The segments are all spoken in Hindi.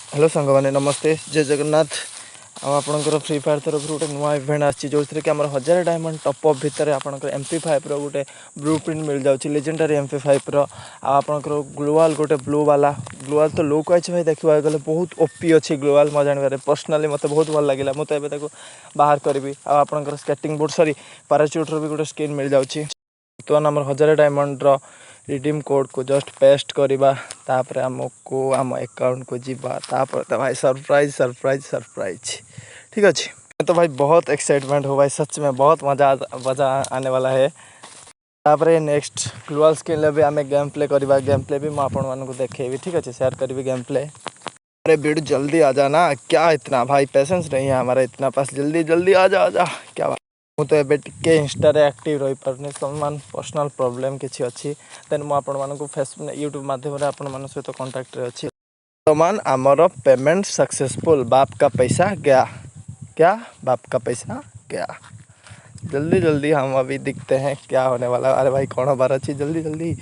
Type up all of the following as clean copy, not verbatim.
हेलो सांग मैंने नमस्ते जय जगन्नाथ। आपंकर फ्री फायर तरफ गोटे नुआ इभेन्ट आसी जो कि आम 1000 डायमंड टॉप अप भितर आपंकर MP5 रोटे ब्लू प्रिंट मिल जाऊँगी लेजेंडरी MP5 आपंकर ग्लोवाल गोटे ब्लू वाला ग्लोवाल तो लोक आई भाई देखा गले बहुत ओपी अच्छी ग्लोवाल मैं जानवर पर्सनाली मत बहुत भल लगे मुझे बाहर करी आपंकर स्केटिंग बोर्ड सॉरी पैराचूटर भी गोटे स्किन मिल जाऊँगी। बर्तमान आम 1000 डायमंड रिडीम कोड को जस्ट पेस्ट करवा तापर आमको आम अकाउंट को जीवा तापर तो भाई सरप्राइज सरप्राइज सरप्राइज ठीक अच्छे। तो भाई बहुत एक्साइटमेंट हो भाई सच में बहुत मजा आने वाला है। तापर नेक्स्ट ग्लोवाल स्किन ले भी आम गेम प्ले करवा गेम प्ले भी मुझे देखेबी ठीक अच्छे शेयर करी गेम प्ले। अरे बीड़ जल्दी आ जाना क्या इतना भाई पेशेंस नहीं है हमारा इतना पास जल्दी जल्दी आ जा क्या मुझे तो एबे टिके इंस्टारे एक्टिव रही पारनी समान पर्सनल प्रॉब्लम किसी अच्छी देन मुझे फेसबुक यूट्यूब माध्यम आपण सहित कांटेक्ट रे अच्छी। वर्तमान आमर पेमेंट सक्सेसफुल बाप का पैसा गया क्या बाप का पैसा गया। जल्दी जल्दी हम अभी दिखते हैं क्या होने वाला। अरे भाई कौन बार अच्छी जल्दी जल्दी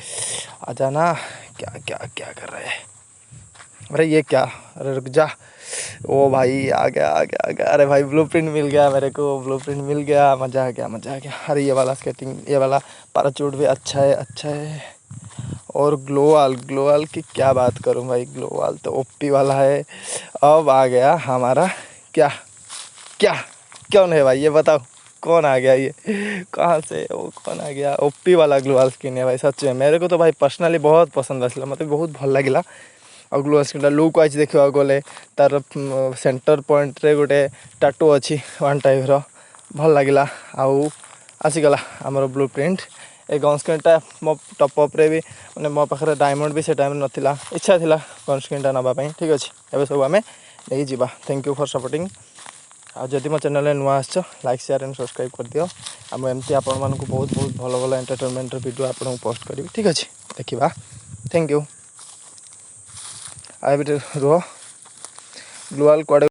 आ जाना क्या क्या क्या कर रहे हैं। अरे ये क्या अरे रुक जा ओ भाई आ गया आ गया आ गया। अरे भाई ब्लूप्रिंट मिल गया मेरे को ब्लूप्रिंट मिल गया मज़ा आ गया मज़ा आ गया। अरे ये वाला स्केटिंग ये वाला पैराचूट भी अच्छा है अच्छा है। और ग्लोवाल की क्या बात करूं भाई ग्लोवाल तो ओपी वाला है। अब आ गया हमारा क्या क्या कौन है भाई ये बताओ कौन आ गया ये कहाँ से वो कौन आ गया ओपी वाला ग्लोवाल स्किन है भाई सच में मेरे को तो भाई पर्सनली बहुत पसंद आसला मतलब बहुत भल लगे। और ग्लोवाल स्किन लुक वाइज देखा गले तार सेंटर पॉइंट रे गोटे टाटू अच्छी वन टाइप रो भल लगे। आसीगला आमर ब्लू प्रिंट ए गन स्किनटा मो टॉप अप रे भी मैंने मो पाखे डायमंड भी से टाइम नाला इच्छा थी गन स्किनटा नापी ठीक अच्छे। एवं सब आम नहीं जावा थैंक यू फॉर सपोर्टिंग। आदि मो चैनल नुआ आस लाइक शेयर एंड सब्सक्राइब कर दियो आम एमती आपण मानक बहुत बहुत भल भल एंटरटेनमेंट वीडियो आपको पोस्ट करी ठीक अच्छे देखा थैंक यू। आ रुह ग्लोवाल कड़े